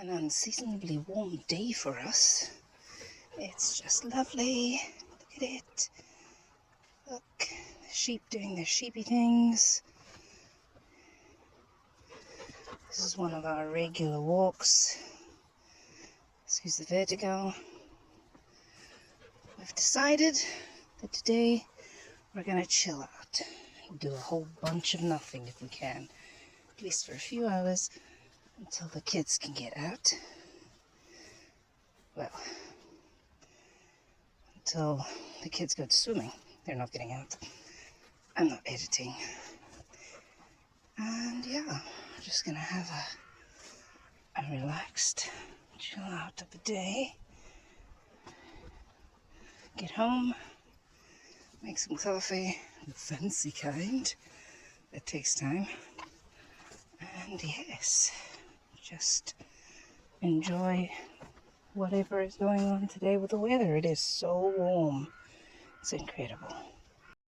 an unseasonably warm day for us. It's just lovely. Look at it. Look, the sheep doing their sheepy things. This is one of our regular walks. Excuse the vertigo. We've decided that today we're going to chill out and do a whole bunch of nothing if we can, at least for a few hours until the kids can get out. Well, until the kids go to swimming. They're not getting out. I'm not editing. And yeah, we're just going to have a relaxed chill out of the day. Get home, make some coffee, the fancy kind. That takes time. And yes, just enjoy whatever is going on today with the weather. It is so warm. It's incredible.